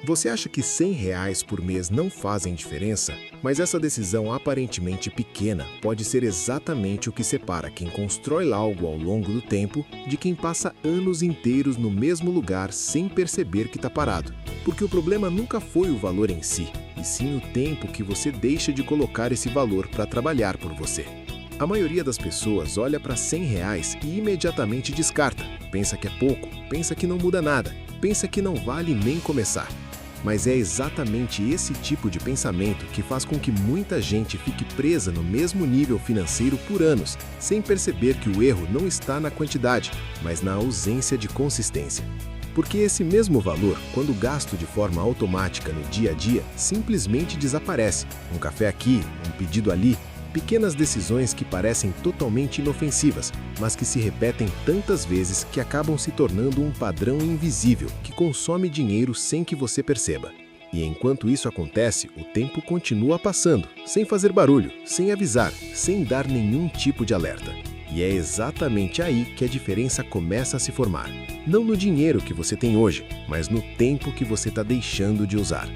Você acha que R$ 100 por mês não fazem diferença? Mas essa decisão aparentemente pequena pode ser exatamente o que separa quem constrói algo ao longo do tempo de quem passa anos inteiros no mesmo lugar sem perceber que está parado. Porque o problema nunca foi o valor em si, e sim o tempo que você deixa de colocar esse valor para trabalhar por você. A maioria das pessoas olha para R$ 100 e imediatamente descarta. Pensa que é pouco, pensa que não muda nada, pensa que não vale nem começar. Mas é exatamente esse tipo de pensamento que faz com que muita gente fique presa no mesmo nível financeiro por anos, sem perceber que o erro não está na quantidade, mas na ausência de consistência. Porque esse mesmo valor, quando gasto de forma automática no dia a dia, simplesmente desaparece. Um café aqui, um pedido ali, pequenas decisões que parecem totalmente inofensivas, mas que se repetem tantas vezes que acabam se tornando um padrão invisível que consome dinheiro sem que você perceba. E enquanto isso acontece, o tempo continua passando, sem fazer barulho, sem avisar, sem dar nenhum tipo de alerta. E é exatamente aí que a diferença começa a se formar. Não no dinheiro que você tem hoje, mas no tempo que você está deixando de usar.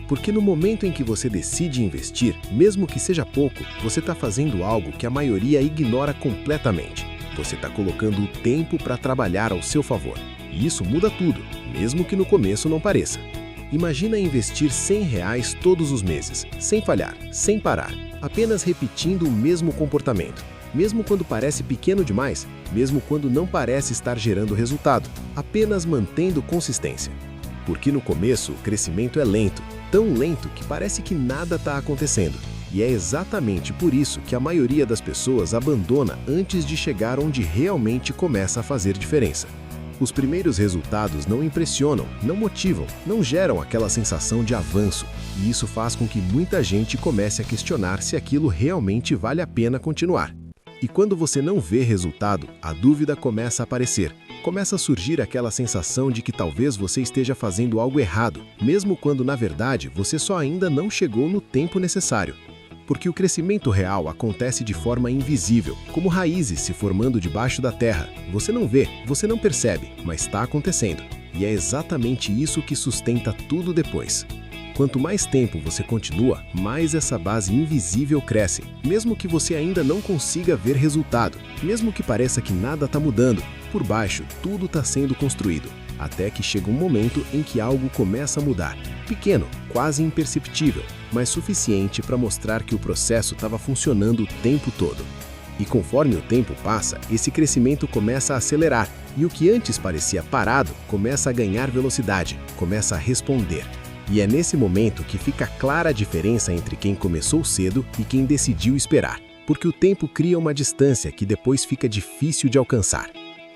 Porque no momento em que você decide investir, mesmo que seja pouco, você está fazendo algo que a maioria ignora completamente. Você está colocando o tempo para trabalhar ao seu favor. E isso muda tudo, mesmo que no começo não pareça. Imagina investir R$ 100 todos os meses, sem falhar, sem parar, apenas repetindo o mesmo comportamento. Mesmo quando parece pequeno demais, mesmo quando não parece estar gerando resultado, apenas mantendo consistência. Porque no começo o crescimento é lento, tão lento que parece que nada está acontecendo. E é exatamente por isso que a maioria das pessoas abandona antes de chegar onde realmente começa a fazer diferença. Os primeiros resultados não impressionam, não motivam, não geram aquela sensação de avanço, e isso faz com que muita gente comece a questionar se aquilo realmente vale a pena continuar. E quando você não vê resultado, a dúvida começa a aparecer. Começa a surgir aquela sensação de que talvez você esteja fazendo algo errado, mesmo quando, na verdade, você só ainda não chegou no tempo necessário. Porque o crescimento real acontece de forma invisível, como raízes se formando debaixo da terra. Você não vê, você não percebe, mas está acontecendo. E é exatamente isso que sustenta tudo depois. Quanto mais tempo você continua, mais essa base invisível cresce, mesmo que você ainda não consiga ver resultado, mesmo que pareça que nada está mudando, por baixo tudo está sendo construído, até que chega um momento em que algo começa a mudar, pequeno, quase imperceptível, mas suficiente para mostrar que o processo estava funcionando o tempo todo. E conforme o tempo passa, esse crescimento começa a acelerar, e o que antes parecia parado começa a ganhar velocidade, começa a responder. E é nesse momento que fica clara a diferença entre quem começou cedo e quem decidiu esperar. Porque o tempo cria uma distância que depois fica difícil de alcançar.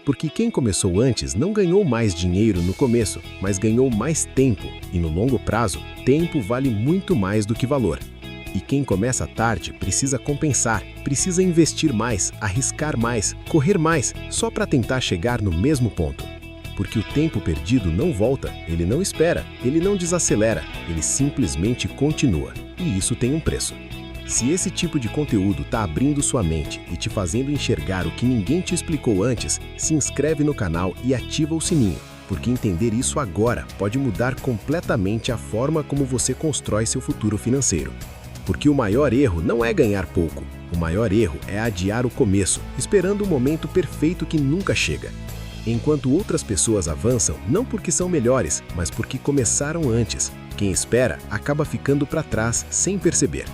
Porque quem começou antes não ganhou mais dinheiro no começo, mas ganhou mais tempo. E no longo prazo, tempo vale muito mais do que valor. E quem começa tarde precisa compensar, precisa investir mais, arriscar mais, correr mais, só para tentar chegar no mesmo ponto. Porque o tempo perdido não volta, ele não espera, ele não desacelera, ele simplesmente continua. E isso tem um preço. Se esse tipo de conteúdo está abrindo sua mente e te fazendo enxergar o que ninguém te explicou antes, se inscreve no canal e ativa o sininho, porque entender isso agora pode mudar completamente a forma como você constrói seu futuro financeiro. Porque o maior erro não é ganhar pouco, o maior erro é adiar o começo, esperando o momento perfeito que nunca chega. Enquanto outras pessoas avançam, não porque são melhores, mas porque começaram antes. Quem espera acaba ficando para trás sem perceber.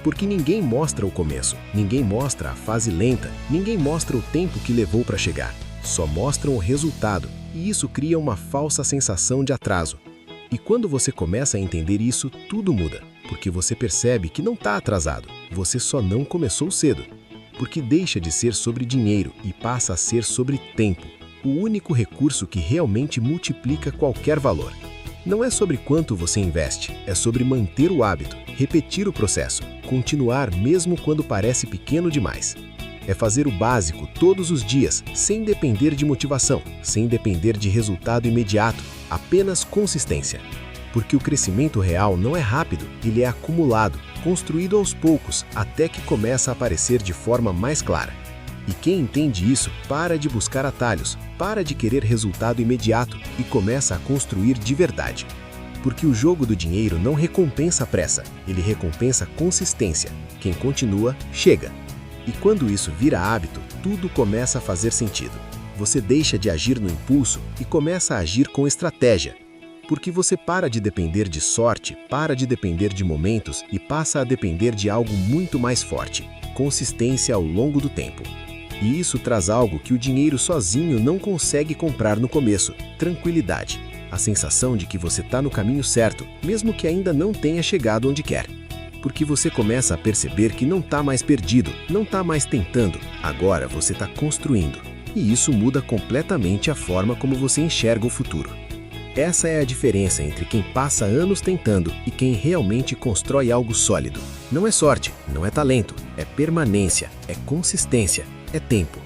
Porque ninguém mostra o começo, ninguém mostra a fase lenta, ninguém mostra o tempo que levou para chegar. Só mostram o resultado, e isso cria uma falsa sensação de atraso. E quando você começa a entender isso, tudo muda. Porque você percebe que não está atrasado, você só não começou cedo. Porque deixa de ser sobre dinheiro e passa a ser sobre tempo. O único recurso que realmente multiplica qualquer valor. Não é sobre quanto você investe, é sobre manter o hábito, repetir o processo, continuar mesmo quando parece pequeno demais. É fazer o básico todos os dias, sem depender de motivação, sem depender de resultado imediato, apenas consistência. Porque o crescimento real não é rápido, ele é acumulado, construído aos poucos, até que começa a aparecer de forma mais clara. E quem entende isso, para de buscar atalhos, para de querer resultado imediato e começa a construir de verdade. Porque o jogo do dinheiro não recompensa a pressa, ele recompensa a consistência. Quem continua, chega. E quando isso vira hábito, tudo começa a fazer sentido. Você deixa de agir no impulso e começa a agir com estratégia. Porque você para de depender de sorte, para de depender de momentos e passa a depender de algo muito mais forte: consistência ao longo do tempo. E isso traz algo que o dinheiro sozinho não consegue comprar no começo: tranquilidade. A sensação de que você está no caminho certo, mesmo que ainda não tenha chegado onde quer. Porque você começa a perceber que não está mais perdido, não está mais tentando, agora você está construindo. E isso muda completamente a forma como você enxerga o futuro. Essa é a diferença entre quem passa anos tentando e quem realmente constrói algo sólido. Não é sorte, não é talento, é permanência, é consistência, é tempo.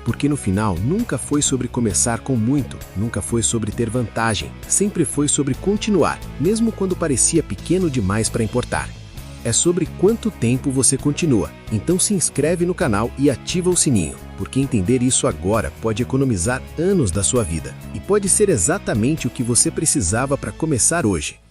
Porque no final nunca foi sobre começar com muito, nunca foi sobre ter vantagem, sempre foi sobre continuar, mesmo quando parecia pequeno demais para importar. É sobre quanto tempo você continua, então se inscreve no canal e ativa o sininho, porque entender isso agora pode economizar anos da sua vida e pode ser exatamente o que você precisava para começar hoje.